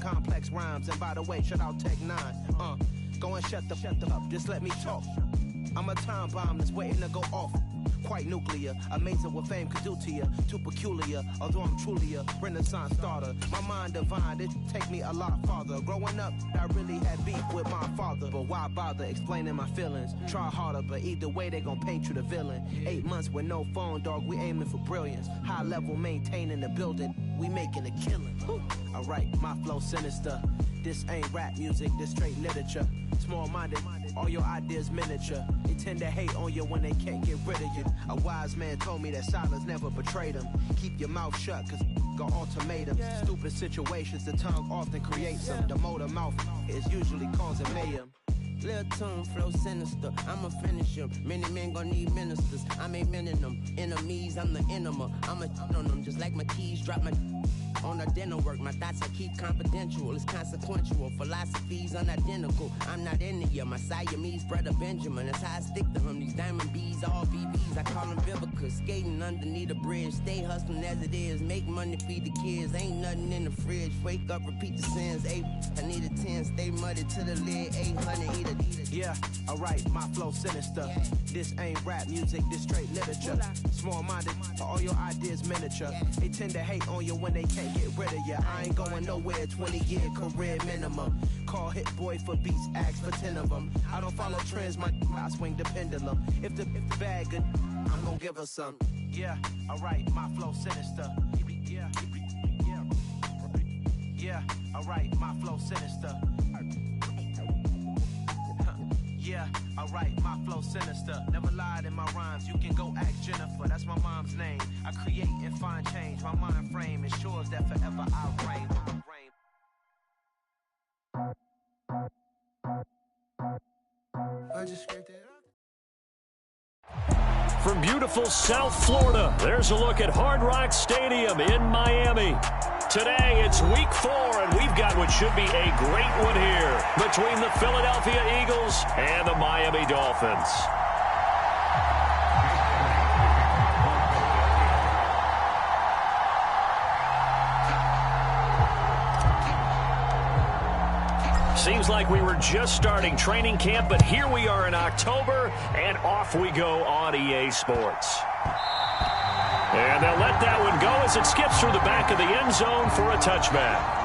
complex rhymes. And by the way, shout out Tech 9. Go and shut the up, just let me talk. I'm a time bomb that's waiting to go off. Quite nuclear, amazing what fame could do to you. Too peculiar, although I'm truly a renaissance starter. My mind divine, it take me a lot farther. Growing up, I really had beef with my father. But why bother explaining my feelings? Try harder, but either way they gon' paint you the villain. 8 months with no phone, dog, we aiming for brilliance. High level maintaining the building, we making a killing. Alright, my flow sinister. This ain't rap music, this straight literature. Small-minded, all your ideas miniature. They tend to hate on you when they can't get rid of you. A wise man told me that silence never betrayed him. Keep your mouth shut, cause got ultimatums. Stupid situations, the tongue often creates them. The motor mouth is usually causing mayhem. Lil' tune, flow sinister, I'ma finish him. Many men gon' need ministers, I'm aiming them. Enemies, I'm the enema, I'ma on them. Just like my keys, drop my on the dinner work. My thoughts I keep confidential, it's consequential. Philosophies unidentical, I'm not in it yet. My Siamese brother Benjamin, that's how I stick to him. These diamond bees, all BBs, I call them Vivica. Skating underneath the bridge, stay hustling as it is. Make money, feed the kids, ain't nothing in the fridge. Wake up, repeat the sins, I need a 10, stay muddy to the lid, 800, eat a. Yeah, alright, my flow sinister. This ain't rap music, this straight literature. Small-minded, all your ideas miniature. They tend to hate on you when they can't get rid of you. I ain't going nowhere, 20-year career minimum. Call Hit Boy for beats, ask for 10 of them. I don't follow trends, I swing the pendulum. If the bag good, I'm gonna give her some. Yeah, alright, my flow sinister. Yeah, alright, my flow sinister. Yeah, alright, my flow sinister. Never lied in my rhymes, you can go ask Jennifer. That's my mom's name. I create and find change. My mind frame ensures that forever I reign. I just scraped it up. From beautiful South Florida, there's a look at Hard Rock Stadium in Miami. Today, it's week 4, and we've got what should be a great one here between the Philadelphia Eagles and the Miami Dolphins. Seems like we were just starting training camp, but here we are in October, and off we go on EA Sports. And they'll let that one go as it skips through the back of the end zone for a touchback.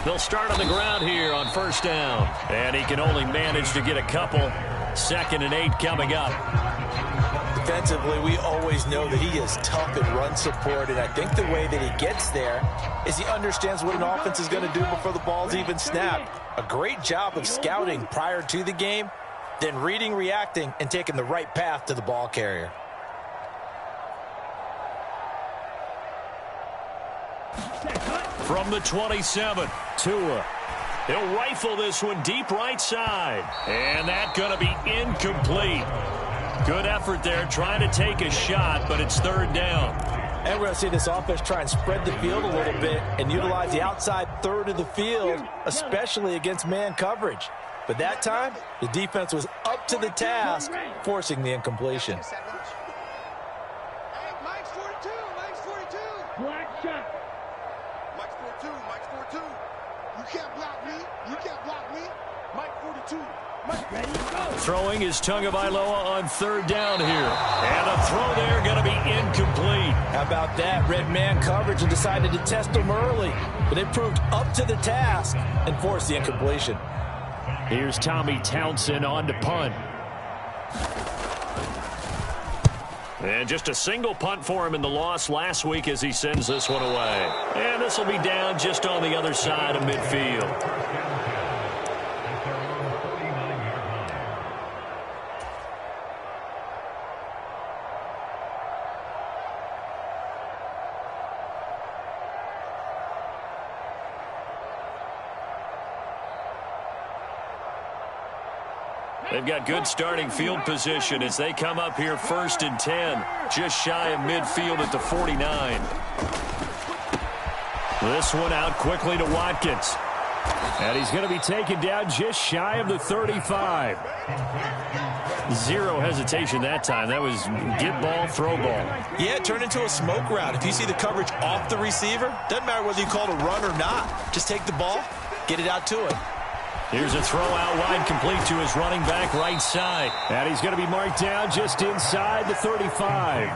They'll start on the ground here on first down. And he can only manage to get a couple. 2nd and 8 coming up. Defensively, we always know that he is tough in run support, and I think the way that he gets there is he understands what an offense is going to do before the ball's even snapped. A great job of scouting prior to the game, then reading, reacting, and taking the right path to the ball carrier. From the 27, Tua. He'll rifle this one deep right side. And that's going to be incomplete. Good effort there trying to take a shot, but it's 3rd down. And we're going to see this offense try and spread the field a little bit and utilize the outside third of the field, especially against man coverage. But that time, the defense was up to the task, forcing the incompletion. Mike's 42, Mike's 42. Black shot. Mike's 42, Mike's 42. You can't block me. You can't block me. Mike 42. Mike, ready to go. Throwing is Tagovailoa on 3rd down here. And a throw there going to be incomplete. How about that? Red man coverage and decided to test him early. But it proved up to the task and forced the incompletion. Here's Tommy Townsend on to punt. And just a single punt for him in the loss last week as he sends this one away. And this will be down just on the other side of midfield. They've got good starting field position as they come up here 1st and 10, just shy of midfield at the 49. This one out quickly to Watkins. And he's going to be taken down just shy of the 35. Zero hesitation that time. That was get ball, throw ball. Yeah, it turned into a smoke route. If you see the coverage off the receiver, doesn't matter whether you call it a run or not. Just take the ball, get it out to him. Here's a throw out wide, complete to his running back right side. And he's going to be marked down just inside the 35.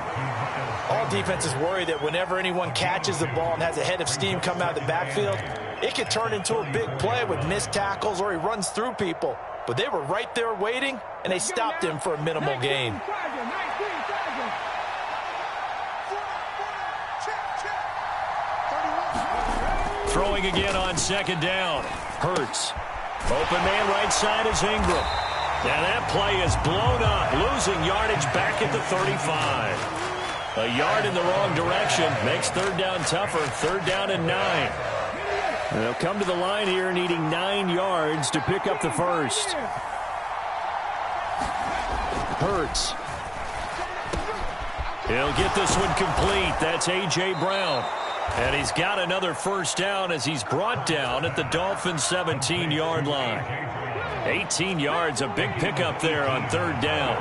All defenses worry that whenever anyone catches the ball and has a head of steam come out of the backfield, it could turn into a big play with missed tackles or he runs through people. But they were right there waiting, and they stopped him for a minimal gain. Throwing again on 2nd down. Hurts. Open man right side is Ingram. And that play is blown up, losing yardage back at the 35. A yard in the wrong direction makes 3rd down tougher. 3rd down and 9. They'll come to the line here needing 9 yards to pick up the first. Hurts. He'll get this one complete. That's A.J. Brown. And he's got another 1st down as he's brought down at the Dolphins' 17-yard line. 18 yards, a big pickup there on 3rd down.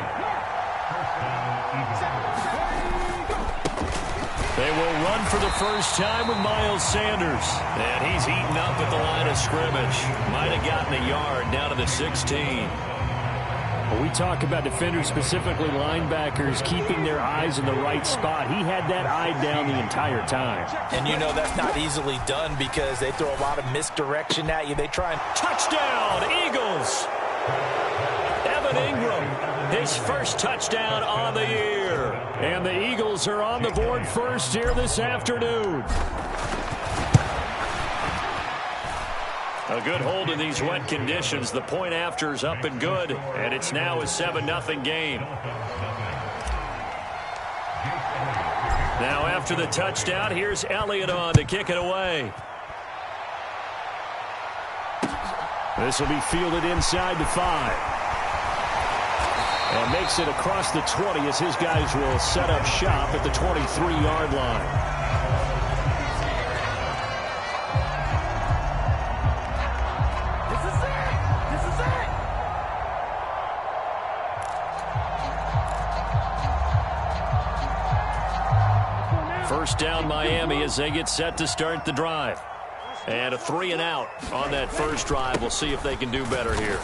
They will run for the first time with Miles Sanders. And he's eaten up at the line of scrimmage. Might have gotten a yard down to the 16. When we talk about defenders, specifically linebackers, keeping their eyes in the right spot, he had that eye down the entire time. And you know that's not easily done because they throw a lot of misdirection at you. They try and... Touchdown, Eagles! Evan Ingram, his first touchdown on the year. And the Eagles are on the board first here this afternoon. A good hold in these wet conditions. The point after is up and good, and it's now a 7-0 game. Now after the touchdown, here's Elliott on to kick it away. This will be fielded inside the 5. And makes it across the 20 as his guys will set up shop at the 23-yard line. First down Miami as they get set to start the drive. And a 3-and-out on that first drive. We'll see if they can do better here.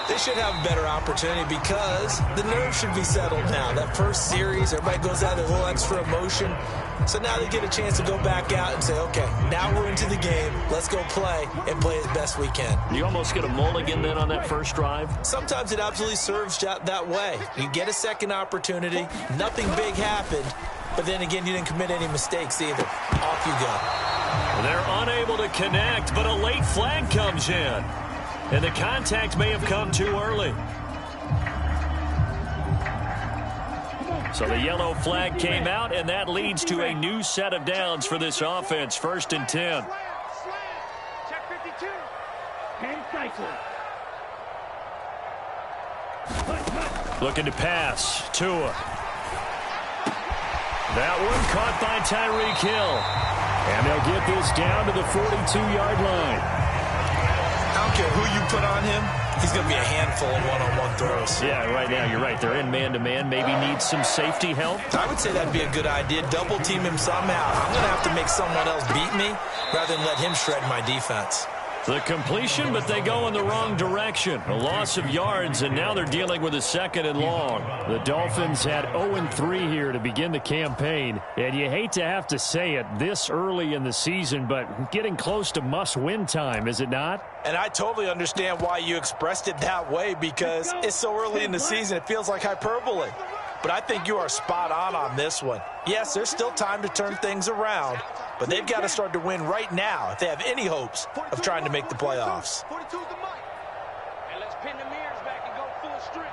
They should have a better opportunity because the nerves should be settled now. That first series, everybody goes out with a little extra emotion. So now they get a chance to go back out and say, okay, now we're into the game. Let's go play and play as best we can. You almost get a mulligan then on that first drive? Sometimes it absolutely serves that way. You get a second opportunity. Nothing big happened. But then again, you didn't commit any mistakes either. Off you go. They're unable to connect, but a late flag comes in. And the contact may have come too early. So the yellow flag came out, and that leads to a new set of downs for this offense. 1st and 10. Check 52. And cycle. Looking to pass. Tua. That one caught by Tyreek Hill. And they'll get this down to the 42-yard line. I don't care who you put on him. He's going to be a handful of one-on-one throws. Yeah, right now, you're right. They're in man-to-man. Maybe need some safety help. I would say that'd be a good idea. Double team him somehow. I'm going to have to make someone else beat me rather than let him shred my defense. The completion, but they go in the wrong direction. A loss of yards, and now they're dealing with a 2nd and long. The Dolphins had 0-3 here to begin the campaign, and you hate to have to say it this early in the season, but getting close to must-win time, is it not? And I totally understand why you expressed it that way because it's so early in the season, it feels like hyperbole. But I think you are spot on this one. Yes, there's still time to turn things around, but they've got to start to win right now if they have any hopes of trying to make the playoffs. 42's the mic. And let's pin the mirrors back and go full strength.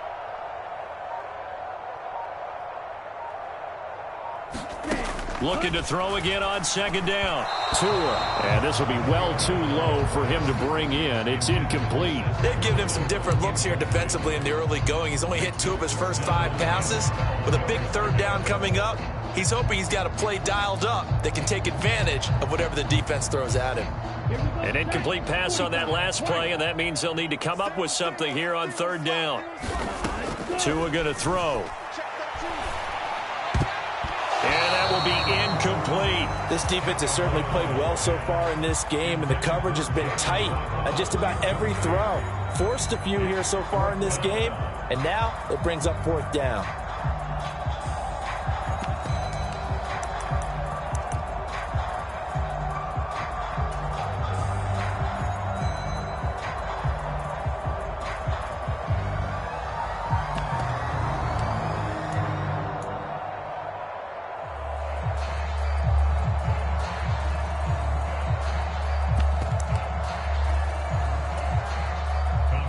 looking to throw again on second down. Tua, and this will be well too low for him to bring in. It's incomplete. They've given him some different looks here defensively in the early going. He's only hit 2 of his first 5 passes. With a big third down coming up, he's hoping he's got a play dialed up that can take advantage of whatever the defense throws at him. An incomplete pass on that last play, and that means they'll need to come up with something here on third down. Tua going to throw. And that will be incomplete. This defense has certainly played well so far in this game, and the coverage has been tight on just about every throw. Forced a few here so far in this game, and now it brings up fourth down.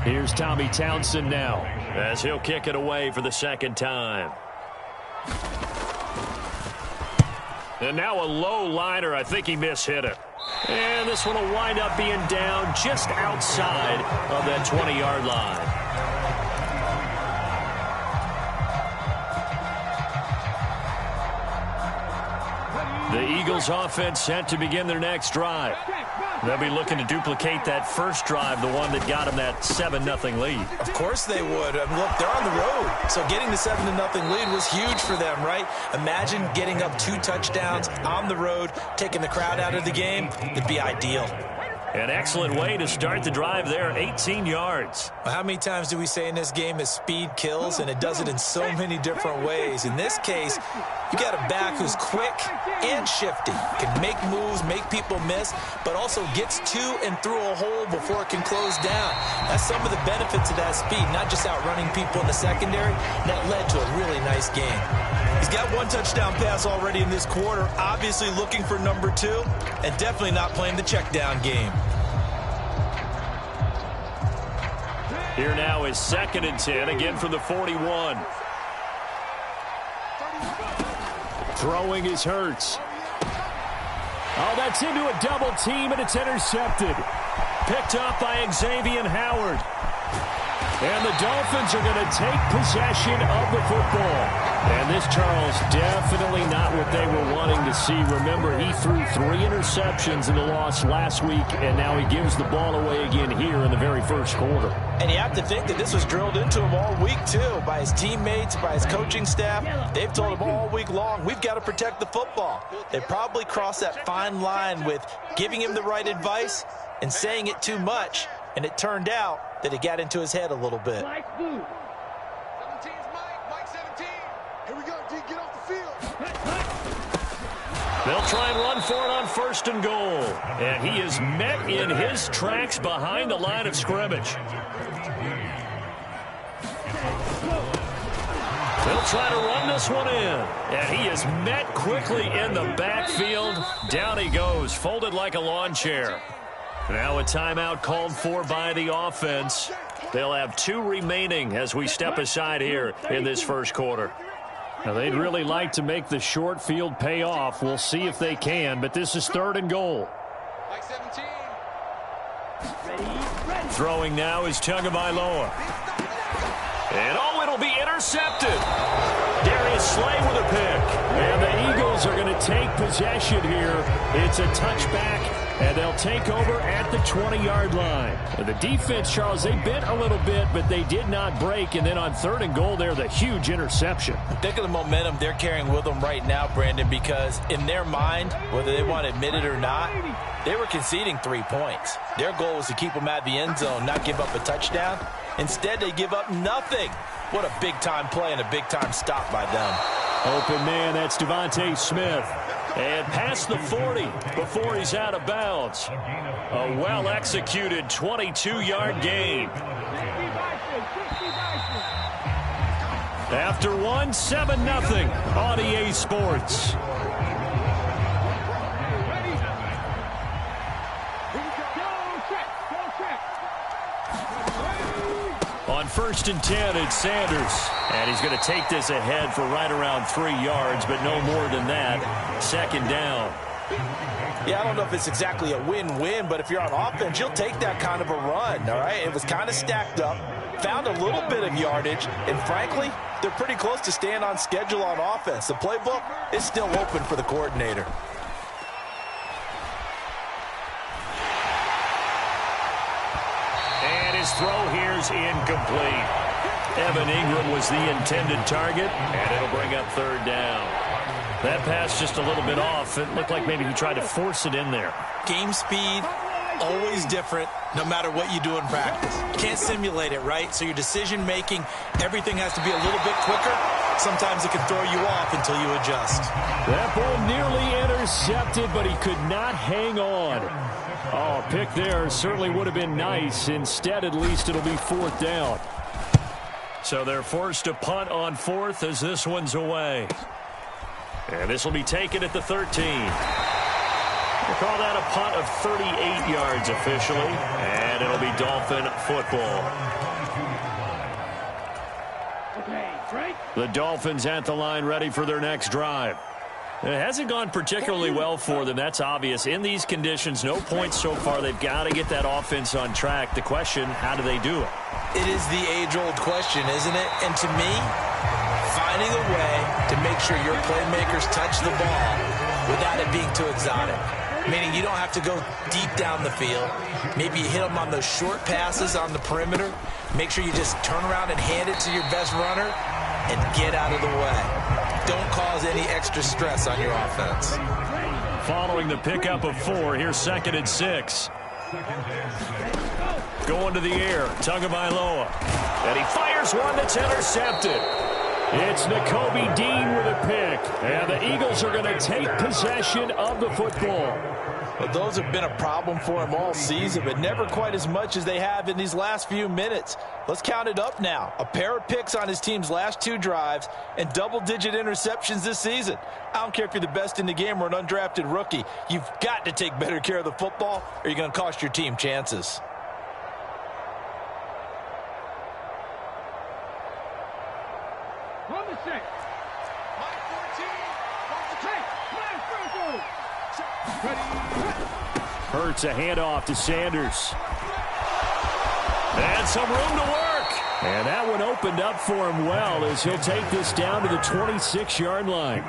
Here's Tommy Townsend now, as he'll kick it away for the second time. And now a low liner. I think he mishit it. And this one will wind up being down just outside of that 20-yard line. The Eagles offense set to begin their next drive. They'll be looking to duplicate that first drive, the one that got them that 7-0 lead. Of course they would. I mean, look, they're on the road. So getting the 7-0 lead was huge for them, right? Imagine getting up 2 touchdowns on the road, taking the crowd out of the game. It'd be ideal. An excellent way to start the drive there, 18 yards. Well, how many times do we say in this game that speed kills, and it does it in so many different ways? In this case, you got a back who's quick and shifty, can make moves, make people miss, but also gets to and through a hole before it can close down. That's some of the benefits of that speed, not just outrunning people in the secondary. That led to a really nice game. He's got 1 touchdown pass already in this quarter, obviously looking for number 2, and definitely not playing the check down game. Here now is 2nd and 10, again from the 41. Throwing is Hurts. Oh, that's into a double team, and it's intercepted. Picked up by Xavier Howard. And the Dolphins are going to take possession of the football. And this, Charles, definitely not what they were wanting to see. Remember, he threw 3 interceptions in the loss last week, and now he gives the ball away again here in the very first quarter. And you have to think that this was drilled into him all week, too, by his teammates, by his coaching staff. They've told him all week long, we've got to protect the football. They probably crossed that fine line with giving him the right advice and saying it too much, and it turned out that it got into his head a little bit. 17's Mike 17. Here we go, D, get off the field. They'll try and run for it on 1st and goal. And he is met in his tracks behind the line of scrimmage. They'll try to run this one in. And he is met quickly in the backfield. Down he goes, folded like a lawn chair. Now a timeout called for by the offense. They'll have 2 remaining as we step aside here in this first quarter. Now they'd really like to make the short field pay off. We'll see if they can, but this is 3rd and goal. Mike 17. Throwing now is Tagovailoa. And it'll be intercepted. Darius Slay with a pick. And the Eagles are going to take possession here. It's a touchback, and they'll take over at the 20-yard line. And the defense, Charles, they bent a little bit, but they did not break. And then on 3rd and goal there, the huge interception. Think of the momentum they're carrying with them right now, Brandon, because in their mind, whether they want to admit it or not, they were conceding 3 points. Their goal was to keep them out of the end zone, not give up a touchdown. Instead, they give up nothing. What a big-time play and a big-time stop by them. Open man, that's Devontae Smith. And past the 40 before he's out of bounds. A well-executed 22-yard gain. After one, 7-0 on EA Sports. On 1st and 10, it's Sanders. And he's going to take this ahead for right around 3 yards, but no more than that. second down. Yeah, I don't know if it's exactly a win-win, but if you're on offense, you'll take that kind of a run, all right? It was kind of stacked up, found a little bit of yardage, and frankly, they're pretty close to staying on schedule on offense. The playbook is still open for the coordinator. And his throw here's incomplete. Evan Ingram was the intended target, and it'll bring up third down. That pass just a little bit off. It looked like maybe he tried to force it in there. Game speed, always different, no matter what you do in practice. You can't simulate it, right? So your decision-making, everything has to be a little bit quicker. Sometimes it can throw you off until you adjust. That ball nearly intercepted, but he could not hang on. Oh, a pick there certainly would have been nice. Instead, at least it'll be fourth down. So they're forced to punt on fourth as this one's away. And this will be taken at the 13. We'll call that a punt of 38 yards officially. And it'll be Dolphin football. The Dolphins at the line ready for their next drive. It hasn't gone particularly well for them. That's obvious. In these conditions, no points so far. They've got to get that offense on track. The question, how do they do it? It is the age-old question, isn't it? And to me, finding a way to make sure your playmakers touch the ball without it being too exotic. Meaning you don't have to go deep down the field. Maybe you hit them on those short passes on the perimeter. Make sure you just turn around and hand it to your best runner and get out of the way. Don't cause any extra stress on your offense. Following the pickup of 4, here's 2nd and 6. Going to the air, Tagovailoa. And he fires one that's intercepted. It's Nakobe Dean with a pick. And the Eagles are going to take possession of the football. Well, those have been a problem for him all season, but never quite as much as they have in these last few minutes. Let's count it up now. A pair of picks on his team's last 2 drives and double-digit interceptions this season. I don't care if you're the best in the game or an undrafted rookie. You've got to take better care of the football or you're going to cost your team chances. On the 6. Mike 14. Off the tape. Hurts a handoff to Sanders. And some room to work. And that one opened up for him well as he'll take this down to the 26-yard line.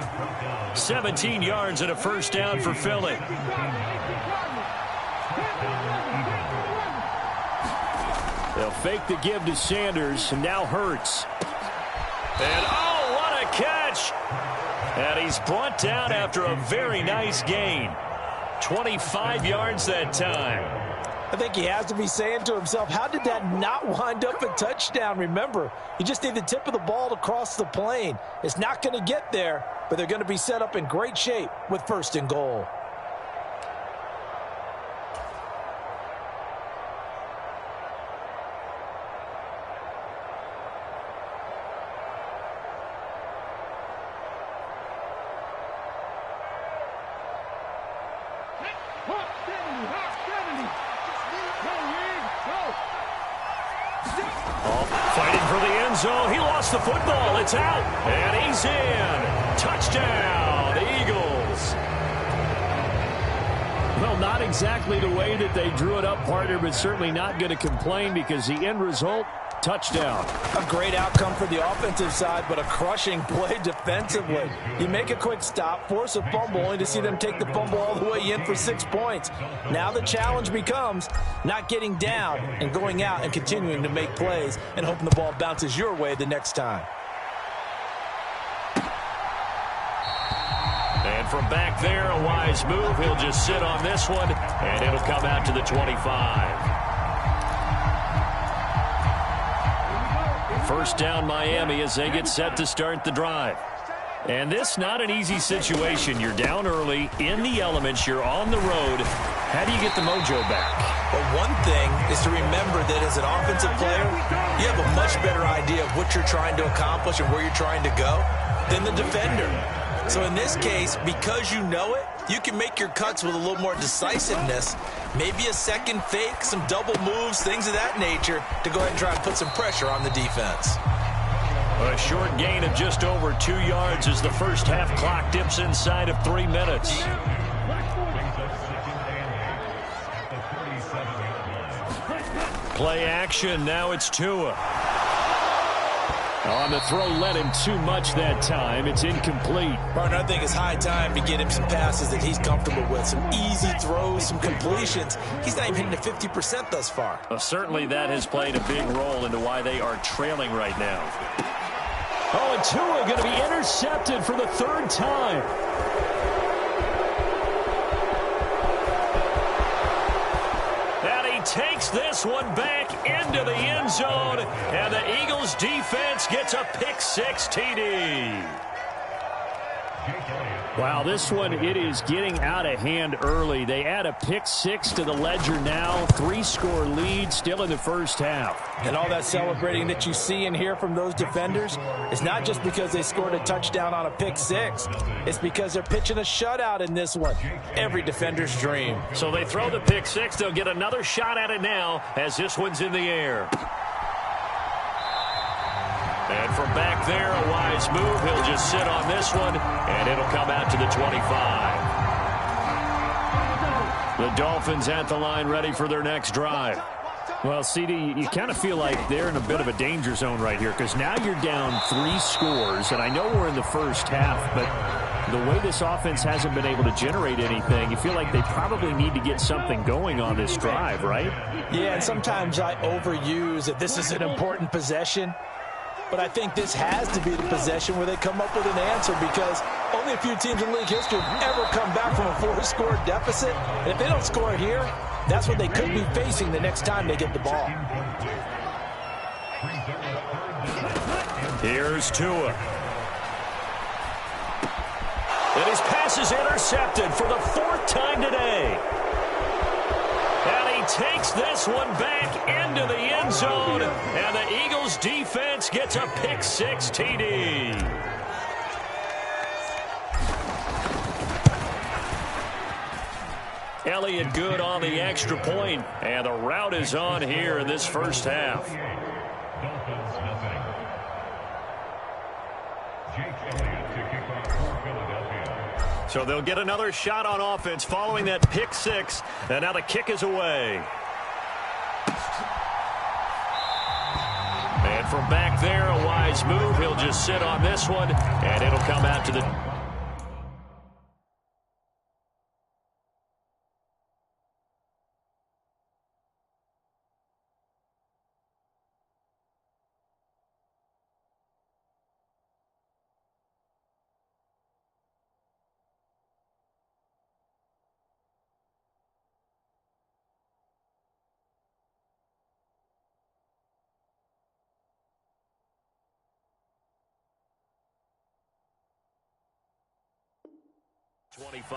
17 yards and a first down for Philly. They'll fake the give to Sanders, and now Hurts. And oh, what a catch! And he's brought down after a very nice gain. 25 yards that time. I think he has to be saying to himself, how did that not wind up a touchdown? Remember, you just need the tip of the ball to cross the plane. It's not going to get there, but they're going to be set up in great shape with 1st and goal. He lost the football. It's out. And he's in. Touchdown, Eagles. Well, not exactly the way that they drew it up, partner, but certainly not going to complain because the end result, touchdown. A great outcome for the offensive side, but a crushing play defensively. You make a quick stop, force a fumble, only to see them take the fumble all the way in for 6 points. Now the challenge becomes not getting down and going out and continuing to make plays and hoping the ball bounces your way the next time. And from back there, a wise move. He'll just sit on this one, and it'll come out to the 25. First down, Miami, as they get set to start the drive. And this not an easy situation. You're down early, in the elements, you're on the road. How do you get the mojo back? Well, one thing is to remember that as an offensive player, you have a much better idea of what you're trying to accomplish and where you're trying to go than the defender. So in this case, because you know it, you can make your cuts with a little more decisiveness, maybe a second fake, some double moves, things of that nature, to go ahead and try and put some pressure on the defense. A short gain of just over 2 yards as the first half clock dips inside of 3 minutes. Play action. Now it's Tua. On the throw, led him too much that time. It's incomplete. Partner, I think it's high time to get him some passes that he's comfortable with. Some easy throws, some completions. He's not even hitting to 50% thus far. Well, certainly that has played a big role into why they are trailing right now. Oh, and Tua going to be intercepted for the 3rd time. And he takes this one back into the end zone, and the Eagles defense gets a pick-6 TD. Wow, this one, it is getting out of hand early. They add a pick-6 to the ledger now. 3-score lead still in the first half. And all that celebrating that you see and hear from those defenders is not just because they scored a touchdown on a pick-6. It's because they're pitching a shutout in this one. Every defender's dream. So they throw the pick-6. They'll get another shot at it now as this one's in the air. And from back there, a wise move. He'll just sit on this one, and it'll come out to the 25. The Dolphins at the line ready for their next drive. Well, CD, you kind of feel like they're in a bit of a danger zone right here because now you're down 3 scores, and I know we're in the first half, but the way this offense hasn't been able to generate anything, you feel like they probably need to get something going on this drive, right? Yeah, and sometimes I overuse that this is an important possession. But I think this has to be the possession where they come up with an answer because only a few teams in league history have ever come back from a 4-score deficit. And if they don't score here, that's what they could be facing the next time they get the ball. Here's Tua. And his pass is intercepted for the 4th time today. And he takes this one back into the end zone, and the Eagles defense gets a pick-6 TD. Elliott good on the extra point, and the route is on here in this first half. So they'll get another shot on offense following that pick-6, and now the kick is away. And from back there, a wise move. He'll just sit on this one, and it'll come out to the... ...25.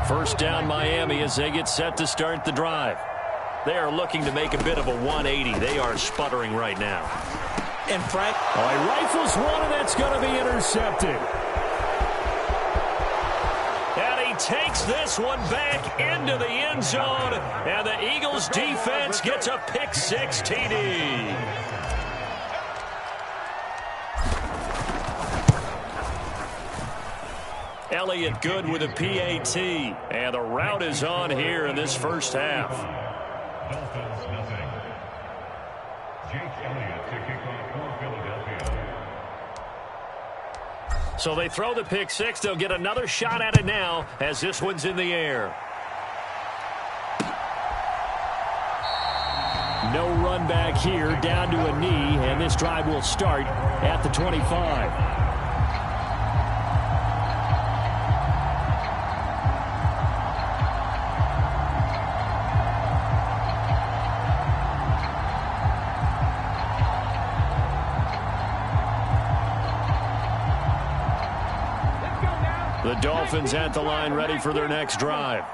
First down Miami as they get set to start the drive. They are looking to make a bit of a 180. They are sputtering right now. And Frank... Oh, he rifles one, and that's going to be intercepted. Takes this one back into the end zone, and the Eagles defense gets a pick-6 TD. Elliott good with a PAT, and the route is on here in this first half. Dolphins nothing. Jake Elliott to kick off for Philadelphia. So they throw the pick-6. They'll get another shot at it now as this one's in the air. No run back here, down to a knee, and this drive will start at the 25. The Dolphins at the line ready for their next drive.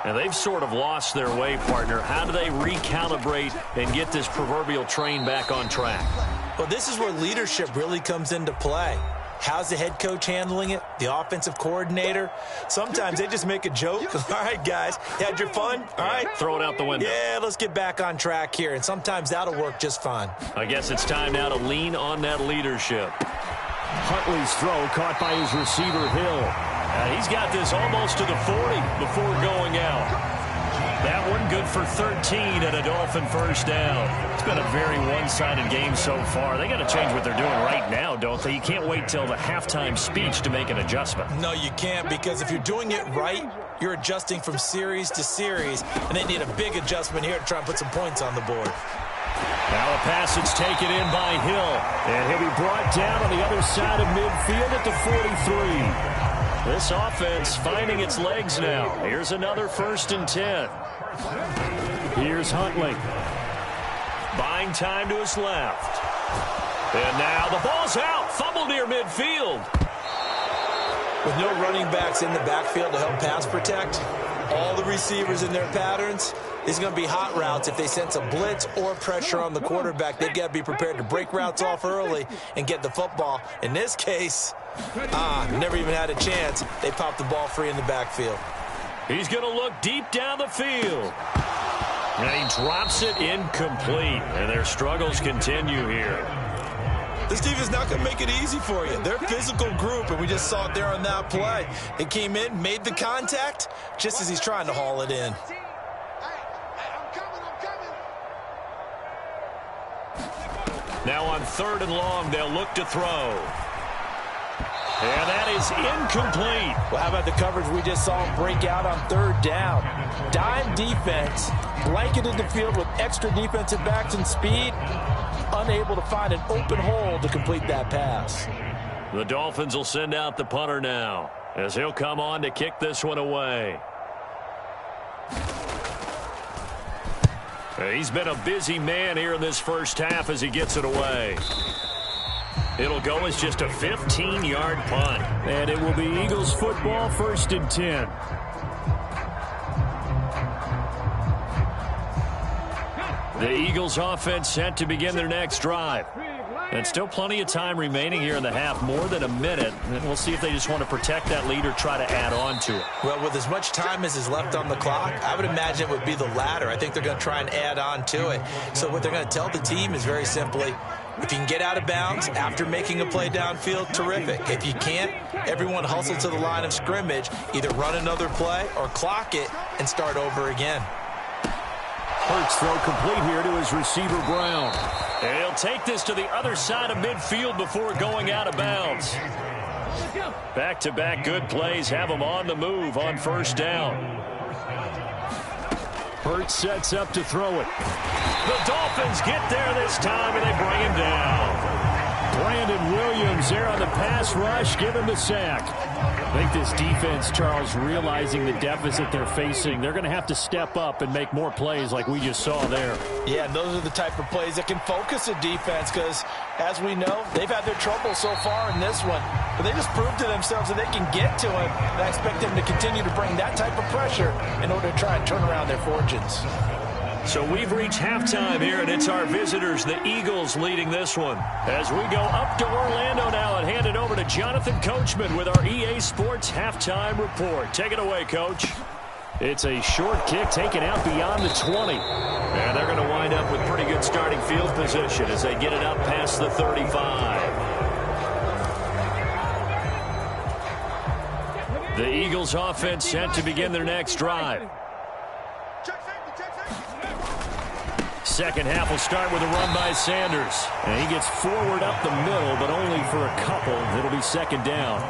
And they've sort of lost their way, partner. How do they recalibrate and get this proverbial train back on track? Well, this is where leadership really comes into play. How's the head coach handling it? The offensive coordinator? Sometimes they just make a joke. All right, guys, you had your fun? All right. Throw it out the window. Yeah, let's get back on track here, and sometimes that'll work just fine. I guess it's time now to lean on that leadership. Huntley's throw caught by his receiver, Hill. He's got this almost to the 40 before going out. That one good for 13 and a Dolphin first down. It's been a very one-sided game so far. They got to change what they're doing right now, don't they? You can't wait till the halftime speech to make an adjustment. No, you can't, because if you're doing it right, you're adjusting from series to series, and they need a big adjustment here to try and put some points on the board. Now a pass that's taken in by Hill, and he'll be brought down on the other side of midfield at the 43. This offense finding its legs now. Here's another 1st and 10. Here's Huntley. Buying time to his left. And now the ball's out. Fumble near midfield. With no running backs in the backfield to help pass protect, all the receivers in their patterns, these are going to be hot routes. If they sense a blitz or pressure on the quarterback, they've got to be prepared to break routes off early and get the football. In this case, never even had a chance. They popped the ball free in the backfield. He's going to look deep down the field. And he drops it incomplete. And their struggles continue here. This team is not going to make it easy for you. They're a physical group, and we just saw it there on that play. They came in, made the contact, just as he's trying to haul it in. Now on 3rd and long, they'll look to throw. And that is incomplete. Well, how about the coverage we just saw him break out on 3rd down? Dime defense, blanketed the field with extra defensive backs and speed, unable to find an open hole to complete that pass. The Dolphins will send out the punter now, as he'll come on to kick this one away. He's been a busy man here in this first half as he gets it away. It'll go as just a 15-yard punt. And it will be Eagles football, 1st and 10. The Eagles offense set to begin their next drive. And still plenty of time remaining here in the half, more than a minute. And we'll see if they just want to protect that lead or try to add on to it. Well, with as much time as is left on the clock, I would imagine it would be the latter. I think they're going to try and add on to it. So what they're going to tell the team is very simply, if you can get out of bounds after making a play downfield, terrific. If you can't, everyone hustle to the line of scrimmage, either run another play or clock it and start over again. Hurts throw complete here to his receiver, Brown. And he'll take this to the other side of midfield before going out of bounds. Back-to-back good plays have him on the move on 1st down. Hurts sets up to throw it. The Dolphins get there this time, and they bring him down. Brandon Williams there on the pass rush. Give him the sack. I think this defense, Charles, realizing the deficit they're facing, they're going to have to step up and make more plays like we just saw there. Yeah, and those are the type of plays that can focus a defense because, as we know, they've had their trouble so far in this one. But they just proved to themselves that they can get to it, and I expect them to continue to bring that type of pressure in order to try and turn around their fortunes. So we've reached halftime here, and it's our visitors, the Eagles, leading this one. As we go up to Orlando now and hand it over to Jonathan Coachman with our EA Sports Halftime Report. Take it away, Coach. It's a short kick taken out beyond the 20. And they're going to wind up with pretty good starting field position as they get it up past the 35. The Eagles offense set to begin their next drive. Second half will start with a run by Sanders. And he gets forward up the middle, but only for a couple. It'll be 2nd down.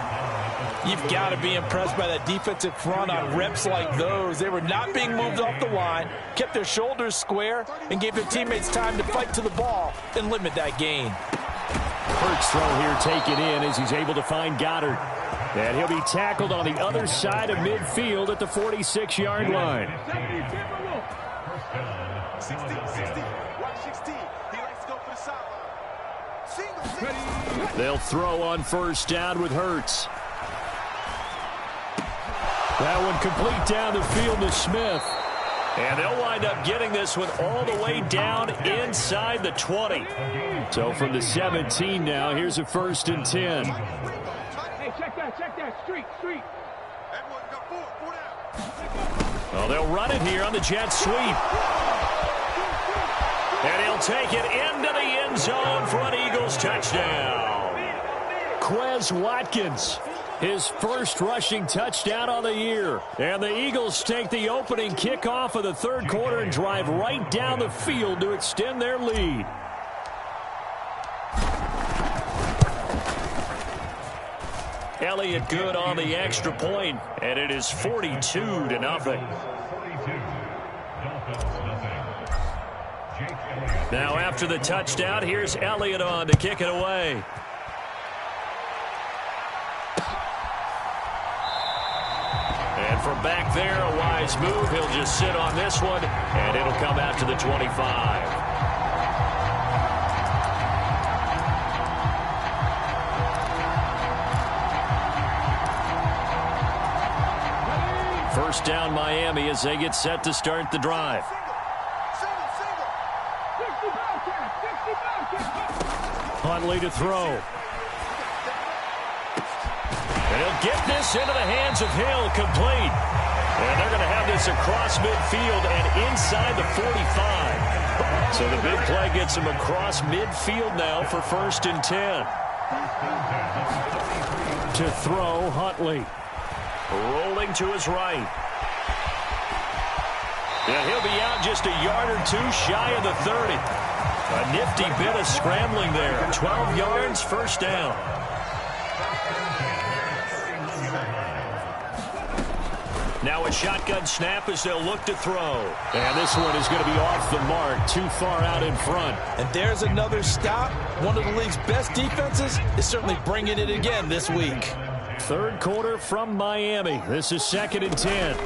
You've got to be impressed by that defensive front on reps like those. They were not being moved off the line, kept their shoulders square, and gave their teammates time to fight to the ball and limit that gain. Hurts throw here taken in as he's able to find Goddard. And he'll be tackled on the other side of midfield at the 46-yard line. 16. Watch 16. He likes to go for the sideline. They'll throw on 1st down with Hurts. That one complete down the field to Smith. And they'll wind up getting this one all the way down inside the 20. So from the 17 now, here's a 1st and 10. Hey, check that. Street. Everyone got four down. Well, they'll run it here on the jet sweep. And he'll take it into the end zone for an Eagles touchdown. Quez Watkins, his first rushing touchdown on the year. And the Eagles take the opening kickoff of the 3rd quarter and drive right down the field to extend their lead. Elliott good on the extra point, and it is 42-0. Now after the touchdown, here's Elliott on to kick it away. And from back there, a wise move. He'll just sit on this one, and it'll come out to the 25. First down Miami as they get set to start the drive. Huntley to throw. And he'll get this into the hands of Hill, complete. And they're going to have this across midfield and inside the 45. So the big play gets him across midfield now for 1st and 10. To throw, Huntley. Rolling to his right. And he'll be out just a yard or two shy of the 30. A nifty bit of scrambling there. 12 yards, 1st down. Now a shotgun snap as they'll look to throw. And this one is going to be off the mark, too far out in front. And there's another stop. One of the league's best defenses is certainly bringing it again this week. 3rd quarter from Miami. This is 2nd and 10.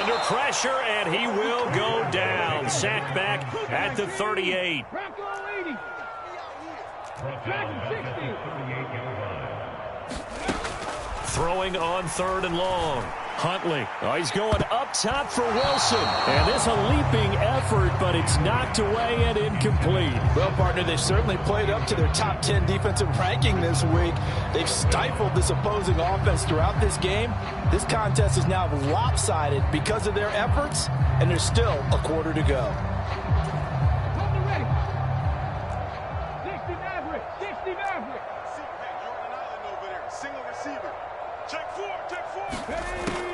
Under pressure, and he will go down. Sacked back at the 38. Throwing on 3rd and long. Huntley. Oh, he's going up top for Wilson. And this a leaping effort, but it's knocked away and incomplete. Well, partner, they've certainly played up to their top 10 defensive ranking this week. They've stifled this opposing offense throughout this game. This contest is now lopsided because of their efforts, and there's still a quarter to go. 60 Maverick. Single receiver. Check four.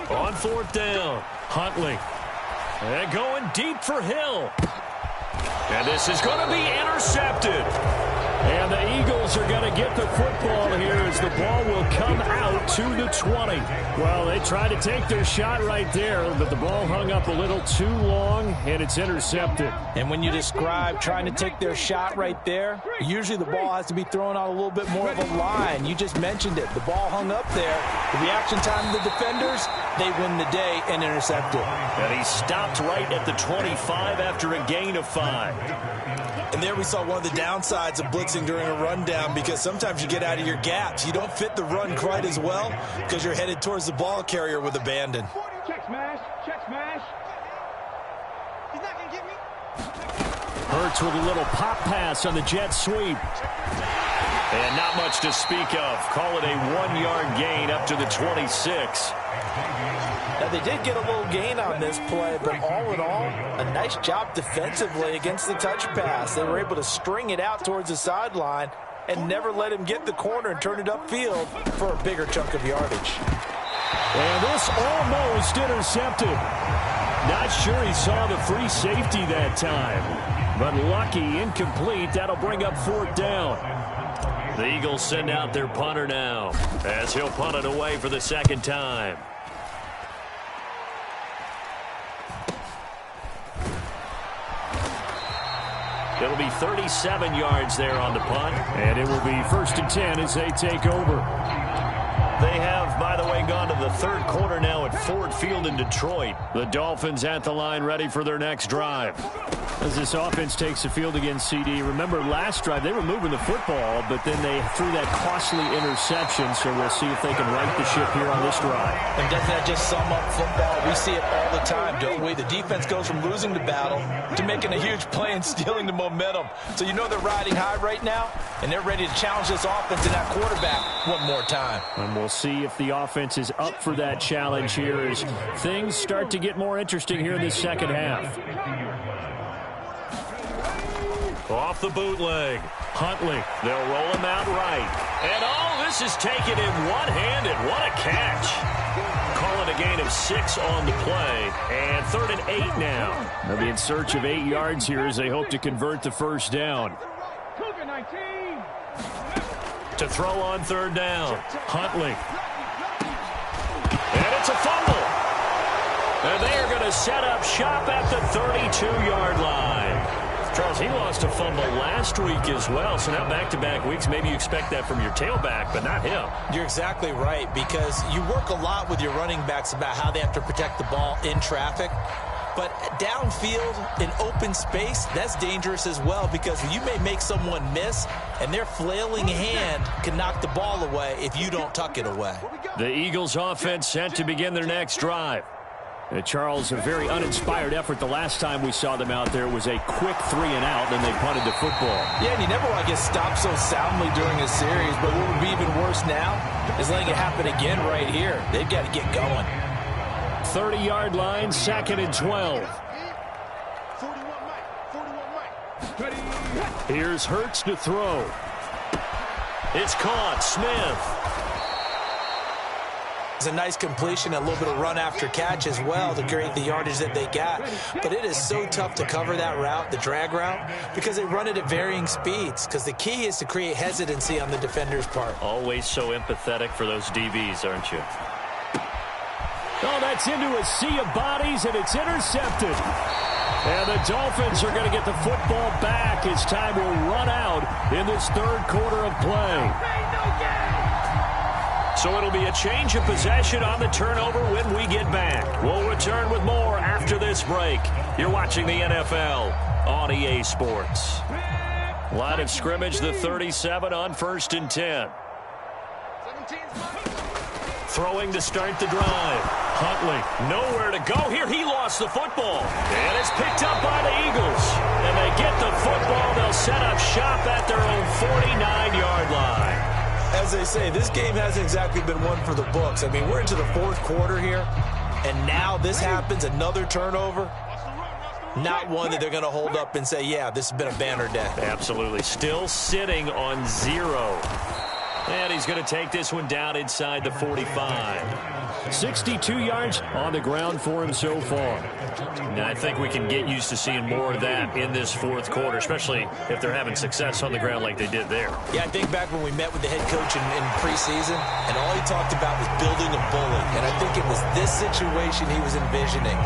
On 4th down, Huntley. And going deep for Hill. And this is going to be intercepted. And the Eagles are going to get the football here as the ball will come out to the 20. Well, they tried to take their shot right there, but the ball hung up a little too long, and it's intercepted. And when you describe trying to take their shot right there, usually the ball has to be thrown out a little bit more of a line. You just mentioned it. The ball hung up there. The reaction time of the defenders, they win the day and intercept it. And he stopped right at the 25 after a gain of 5. And there we saw one of the downsides of blitzing during a rundown, because sometimes you get out of your gaps. You don't fit the run quite as well because you're headed towards the ball carrier with abandon. Check smash. He's not going to get me. Hurts with a little pop pass on the jet sweep. And not much to speak of. Call it a 1-yard gain up to the 26. Now, they did get a little gain on this play, but all in all, a nice job defensively against the touch pass. They were able to string it out towards the sideline and never let him get the corner and turn it upfield for a bigger chunk of yardage. And this almost intercepted. Not sure he saw the free safety that time, but lucky, incomplete. That'll bring up 4th down. The Eagles send out their punter now as he'll punt it away for the 2nd time. It'll be 37 yards there on the punt. And it will be 1st and 10 as they take over. They have, by the way, gone to the 3rd quarter now at Ford Field in Detroit. The Dolphins at the line ready for their next drive. As this offense takes the field against CD, remember last drive they were moving the football, but then they threw that costly interception, so we'll see if they can right the ship here on this drive. And doesn't that just sum up football? We see it all the time, don't we? The defense goes from losing the battle to making a huge play and stealing the momentum. So you know they're riding high right now, and they're ready to challenge this offense and that quarterback one more time. And we'll see if the offense is up for that challenge here as things start to get more interesting here in this second half. Off the bootleg. Huntley. They'll roll him out right. And this is taken in one-handed. What a catch. Call it a gain of 6 on the play. And 3rd and 8 now. They'll be in search of 8 yards here as they hope to convert the first down. To throw on 3rd down. Huntley. And it's a fumble. And they are going to set up shop at the 32-yard line. Charles, he lost a fumble last week as well, so now back-to-back weeks, maybe you expect that from your tailback, but not him. You're exactly right, because you work a lot with your running backs about how they have to protect the ball in traffic, but downfield in open space, that's dangerous as well, because you may make someone miss, and their flailing hand can knock the ball away if you don't tuck it away. The Eagles offense set to begin their next drive. Charles, a very uninspired effort the last time we saw them out there was a quick 3-and-out, and they punted the football. Yeah, and you never want to get stopped so soundly during a series, but what would be even worse now is letting it happen again right here. They've got to get going. 30-yard line, 2nd and 12. Here's Hurts to throw. It's caught. Smith. It's a nice completion, a little bit of run after catch as well to create the yardage that they got. But it is so tough to cover that route, the drag route, because they run it at varying speeds. Because the key is to create hesitancy on the defender's part. Always so empathetic for those DBs, aren't you? Oh, that's into a sea of bodies, and it's intercepted. And the Dolphins are going to get the football back as time will run out in this 3rd quarter of play. So it'll be a change of possession on the turnover when we get back. We'll return with more after this break. You're watching the NFL on EA Sports. Line of scrimmage, the 37 on 1st and 10. Throwing to start the drive. Huntley, nowhere to go here. He lost the football. And it's picked up by the Eagles. And they get the football. They'll set up shop at their own 49-yard line. As they say, this game hasn't exactly been one for the books. I mean, we're into the 4th quarter here, and now this happens, another turnover. Not one that they're going to hold up and say, yeah, this has been a banner day. Absolutely. Still sitting on 0. And he's going to take this one down inside the 45. 62 yards on the ground for him so far. And I think we can get used to seeing more of that in this 4th quarter, especially if they're having success on the ground like they did there. Yeah, I think back when we met with the head coach in preseason, and all he talked about was building a bully. And I think it was this situation he was envisioning.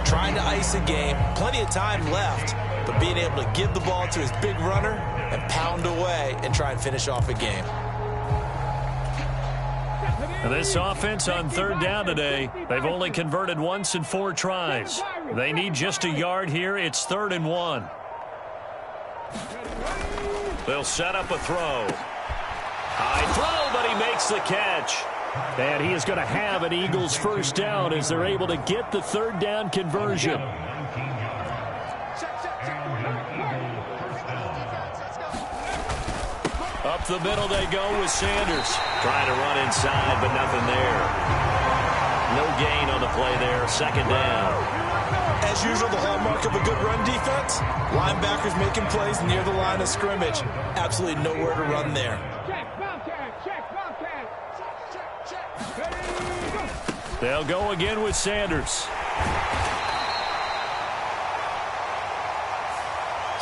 Trying to ice a game, plenty of time left, but being able to give the ball to his big runner and pound away and try and finish off a game. And this offense on 3rd down today, they've only converted once in 4 tries. They need just a yard here. It's 3rd and 1. They'll set up a throw. High throw, but he makes the catch. And he is going to have an Eagles first down as they're able to get the 3rd down conversion. Up the middle they go with Sanders. Trying to run inside, but nothing there. No gain on the play there. 2nd down. As usual, the hallmark of a good run defense, linebackers making plays near the line of scrimmage. Absolutely nowhere to run there. They'll go again with Sanders.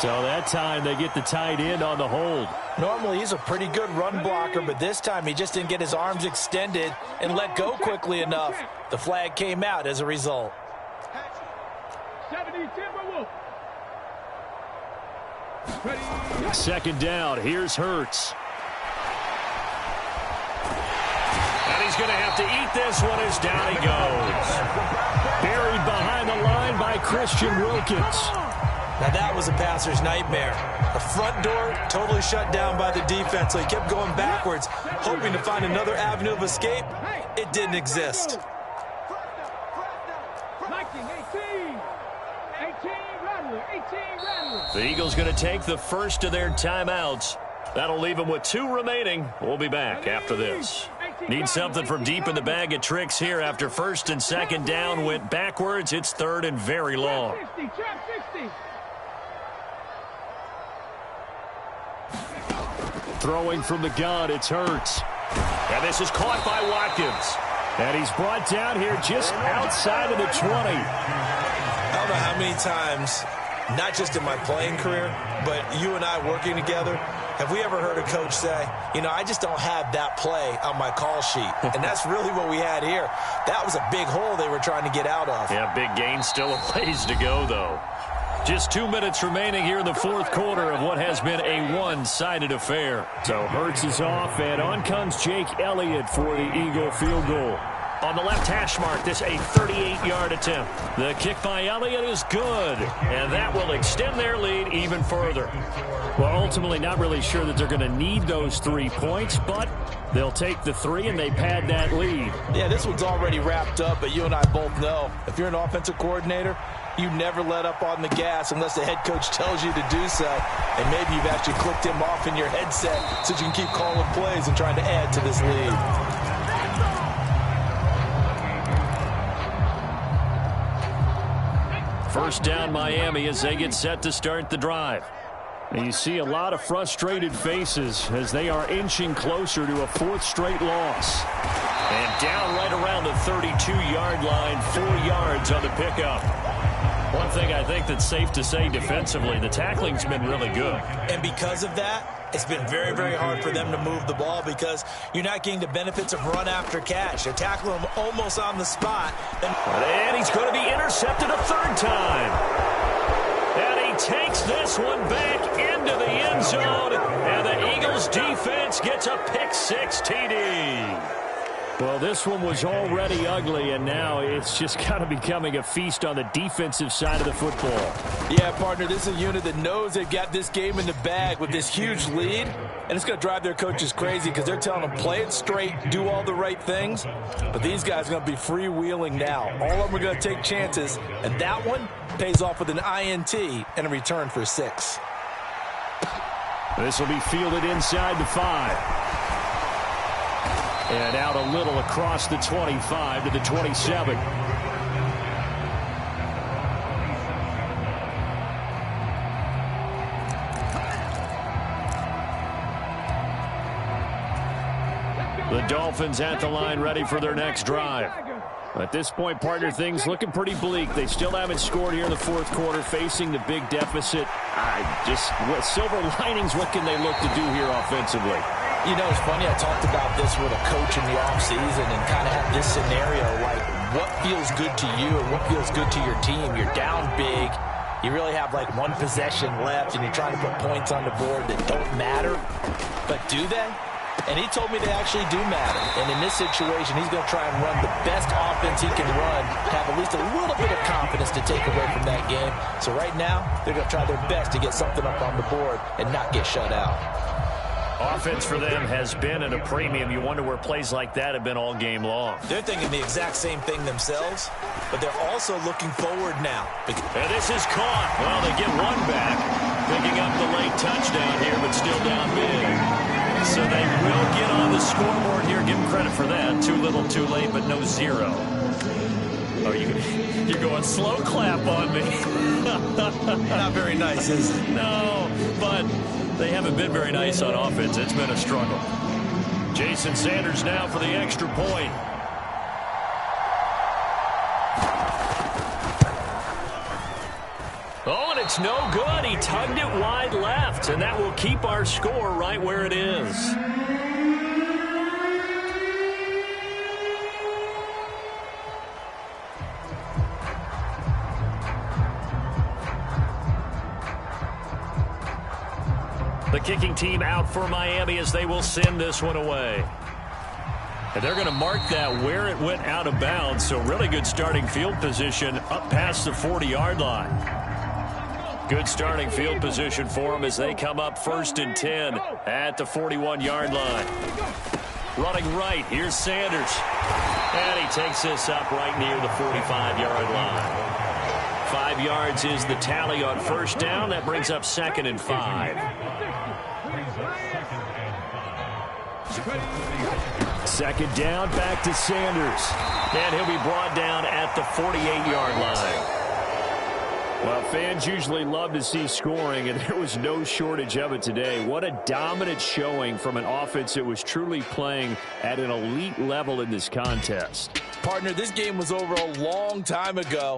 So that time they get the tight end on the hold. Normally he's a pretty good run blocker, but this time he just didn't get his arms extended and let go quickly enough. The flag came out as a result. 2nd down. Here's Hurts. And he's going to have to eat this one as down he goes. Buried behind the line by Christian Wilkins. Now that was a passer's nightmare. The front door totally shut down by the defense, so he kept going backwards, hoping to find another avenue of escape. It didn't exist. The Eagles going to take the first of their timeouts. That'll leave them with 2 remaining. We'll be back after this. Need something from deep in the bag of tricks here after first and second down went backwards. It's third and very long. Throwing from the gun, it's Hurts. And this is caught by Watkins. And he's brought down here just outside of the 20. I don't know how many times, not just in my playing career, but you and I working together, have we ever heard a coach say, you know, I just don't have that play on my call sheet. And that's really what we had here. That was a big hole they were trying to get out of. Yeah, big gain, still a ways to go, though. Just 2 minutes remaining here in the fourth quarter of what has been a one-sided affair. So Hurts is off, and on comes Jake Elliott for the Eagle field goal. On the left hash mark, this a 38-yard attempt. The kick by Elliott is good, and that will extend their lead even further. Well, ultimately not really sure that they're going to need those 3 points, but they'll take the 3 and they pad that lead. Yeah, this one's already wrapped up, but you and I both know if you're an offensive coordinator, you never let up on the gas unless the head coach tells you to do so. And maybe you've actually clicked him off in your headset so you can keep calling plays and trying to add to this lead. First down Miami as they get set to start the drive. And you see a lot of frustrated faces as they are inching closer to a 4th straight loss. And down right around the 32-yard line, 4 yards on the pickup. One thing I think that's safe to say defensively, the tackling's been really good. And because of that, it's been very, very hard for them to move the ball because you're not getting the benefits of run after catch. They're tackling him almost on the spot. And he's going to be intercepted a 3rd time. And he takes this one back into the end zone. And the Eagles defense gets a pick-6 TD. Well, this one was already ugly, and now it's just kind of becoming a feast on the defensive side of the football. Yeah, partner, this is a unit that knows they've got this game in the bag with this huge lead, and it's going to drive their coaches crazy because they're telling them play it straight, do all the right things, but these guys are going to be freewheeling now. All of them are going to take chances, and that one pays off with an INT and a return for 6. This will be fielded inside the 5. And out a little across the 25 to the 27. The Dolphins at the line ready for their next drive. At this point, partner, things looking pretty bleak. They still haven't scored here in the fourth quarter, facing the big deficit. Silver linings, what can they look to do here offensively? You know, it's funny, I talked about this with a coach in the offseason and kind of had this scenario, like what feels good to you and what feels good to your team. You're down big. You really have like one possession left and you're trying to put points on the board that don't matter. But do they? And he told me they actually do matter. And in this situation, he's going to try and run the best offense he can run, have at least a little bit of confidence to take away from that game. So right now, they're going to try their best to get something up on the board and not get shut out. Offense for them has been at a premium. You wonder where plays like that have been all game long. They're thinking the exact same thing themselves, but they're also looking forward now. And this is caught. Well, they get one back, picking up the late touchdown here, but still down big. So they will get on the scoreboard here. Give them credit for that. Too little, too late, but no 0. Oh, you're going slow clap on me. Not very nice, is it? No, but they haven't been very nice on offense. It's been a struggle. Jason Sanders now for the extra point. Oh, and it's no good. He tugged it wide left, and that will keep our score right where it is. The kicking team out for Miami as they will send this one away. And they're going to mark that where it went out of bounds. So really good starting field position up past the 40-yard line. Good starting field position for them as they come up 1st and 10 at the 41-yard line. Running right, here's Sanders. And he takes this up right near the 45-yard line. 5 yards is the tally on 1st down. That brings up 2nd and 5. 2nd down, back to Sanders. And he'll be brought down at the 48-yard line. Well, fans usually love to see scoring, and there was no shortage of it today. What a dominant showing from an offense that was truly playing at an elite level in this contest. Partner, this game was over a long time ago,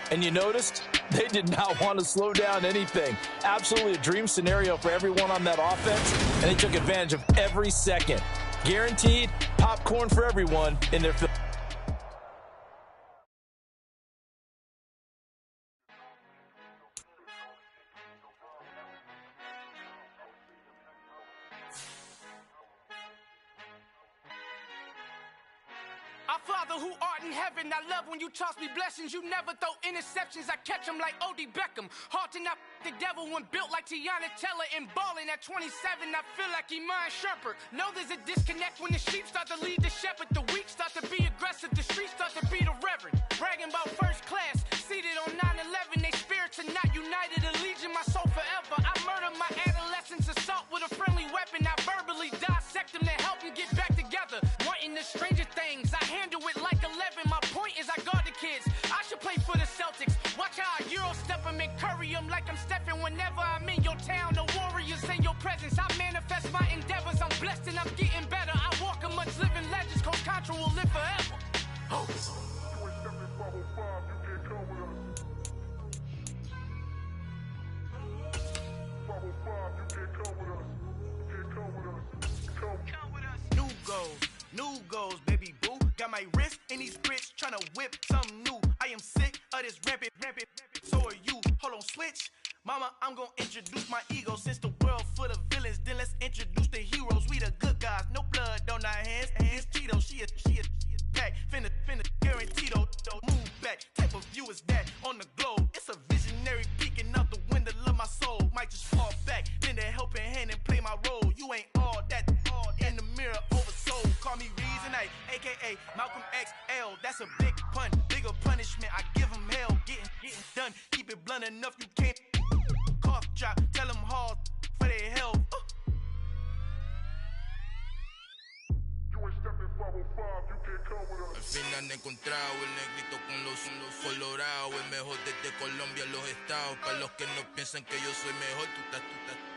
and you noticed they did not want to slow down anything. Absolutely a dream scenario for everyone on that offense, and they took advantage of every second. Guaranteed popcorn for everyone in their field. Our Father who art in heaven, I love when you toss me blessings. You never throw interceptions, I catch them like O.D. Beckham. Hard to not the devil when built like Tiana Teller and balling at 27. I feel like Iman Shumpert. Know there's a disconnect when the sheep start to lead the shepherd. The weak start to be aggressive, the streets start to be the reverend. Bragging about first class, seated on 9/11. They spirits are not united, allegiant my soul forever. I murder my adolescence, assault with a friendly weapon. I verbally dissect them to help them get back together. Wanting the stranger things, I handle it like 11. My point is I guard the kids. I should play for the Celtics. Watch how I Euro step them and curry them like I'm stepping. Whenever I'm in your town, the Warriors in your presence. I manifest my endeavors. I'm blessed and I'm getting better. I walk amongst living legends. Coach Contra will live forever. Oh. New goals, baby boo. Got my wrist in these grits, tryna whip something new. I am sick of this rampant. So are you. Hold on, switch. Mama, I'm gonna introduce my ego. Since the world full of villains, then let's introduce the heroes. We the good guys, no blood on our hands. Hands Cheeto, she a pack. Finna guarantee though. Move back. Type of view is that on the globe? It's a visionary peeking out the window of my soul. Might just fall back, lend a helping hand and play my role. You ain't all that in the mirror oversold. Call me Reasonite, aka Malcolm XL. That's a big pun, bigger punishment. I give him hell, getting done. Keep it blunt enough, you can't cough drop. Tell them hard for their health. Al fin han encontrado el negrito con los colorados, el mejor desde Colombia, los estados. Para los que no piensan que yo soy mejor,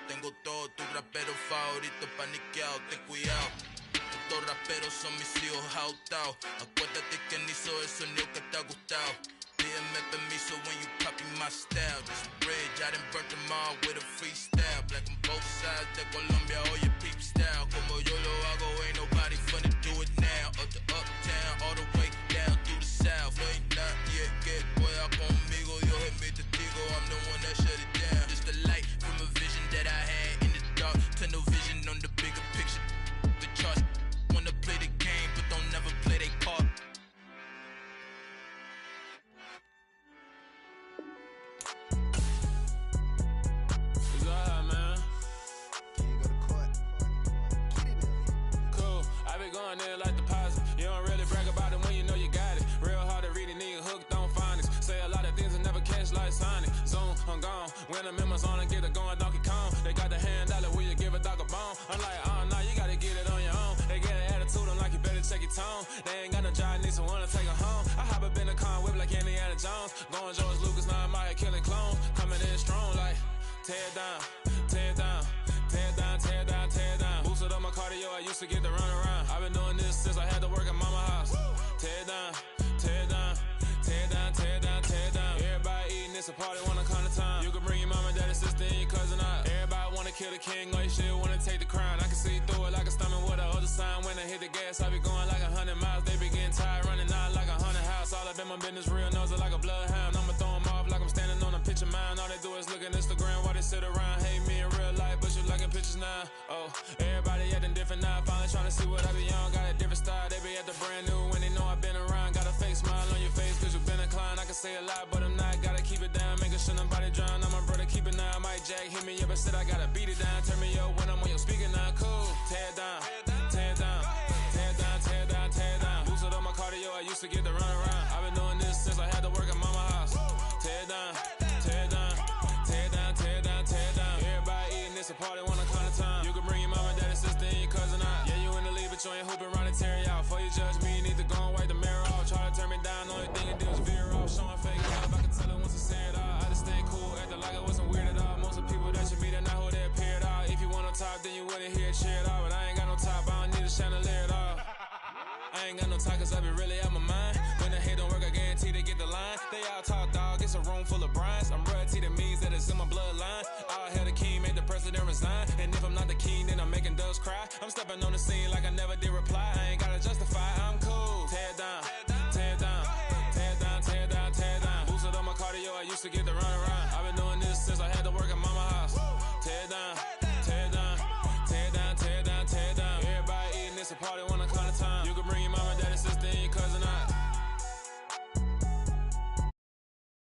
tengo todo, tu rapero favorito paniqueado, ten cuidado. Estos raperos son mis hijos jautados. Acuérdate que ni hizo el sonido que te ha gustado. Pídeme permiso when you copy my style. This bridge, I done burnt them all with a freestyle. Black on both sides de Colombia, oye peep style. Como yo lo hago, ain't nobody finna do it now. Up to uptown, all the way down through the south. No ain't not yet, que pueda conmigo. Dios es mi testigo, I'm the one that shut it down. Just a light from a vision that I had in the dark. Tunnel vision on the bigger picture. The charts wanna play the game, but don't never play their part. Going there like deposit. You don't really brag about it when you know you got it. Real hard to read a nigga hooked on phonics. Say a lot of things and never catch like Sonic. Zoom, I'm gone. When the members on and get it going Donkey Kong. They got the hand dollar, will you give a dog a bone? I'm like, oh no, you gotta get it on your own. They get an attitude, I'm like, you better check your tone. They ain't got no job, need someone to take her home. I hop up in the car and whip like Indiana Jones. Going George Lucas, now I'm out here killing clones. Coming in strong like, tear it down, tear it down. Tear it down, tear it down, tear it down. Boosted up my cardio, I used to get to run around. I've been doing this since I had to work at mama house. Tear it down, tear it down, tear it down, tear it down, tear it down. Everybody eating, it's a party, wanna come to time. You can bring your mama, daddy, sister, and your cousin out. Everybody wanna kill the king, or you shit wanna take the crown. I can see through it like a stomach with a other sign. When I hit the gas, I be going like 100 miles. They be getting tired, running out like 100 house. All up in my business, real nose it like a bloodhound. I'ma throw them off like I'm standing on a picture mound. All they do is look at Instagram while they sit around. Hate me in real life, but you liking pictures now. Oh, everybody acting different now. Finally trying to see what I be on. Got a different style, they be at the brand new when they know I've been around. Got a fake smile on your face cause you been inclined. I can say a lot, but I'm not. Gotta keep it down, making sure nobody drown. I'm my brother, keep Jack hit me up and said I gotta beat it down. Turn me up when I'm on your speaker now. Cool. Tear down, tear down, tear down, tear down, tear down. Boosted up my cardio, I used to get the run around. I've been doing this since I had to work at mama house. Tear down, tear down, tear down, tear down, tear down. Everybody eating, it's a party, one kind of time. You can bring your mama, daddy, sister, and your cousin out. Yeah, you in the lead, but you ain't hooping around and tear you out. Before you judge me, you need to go and wipe the mirror off. Try to turn me down, only thing you do is veer off. Showing fake love, I can tell it once I say it all. I just stay cool, acting like I wasn't weird at all. Most of the people that you meet are not who they appear at all. If you want on top, then you wouldn't hear it cheer at all. But I ain't got no top, I don't need a chandelier at all. I ain't got no time, cause I be really out my mind. When the hate don't work, I guarantee they get the line. They all talk, dog, it's a room full of brines. I'm royalty, that means that it's in my bloodline. All hail the king, make the president resign. And if I'm not the king, then I'm making doves cry. I'm stepping on the scene like I never did reply. I ain't gotta justify, I'm cool. Tear down, tear down, tear down, tear down, tear down. Boosted on my cardio, I used to get the run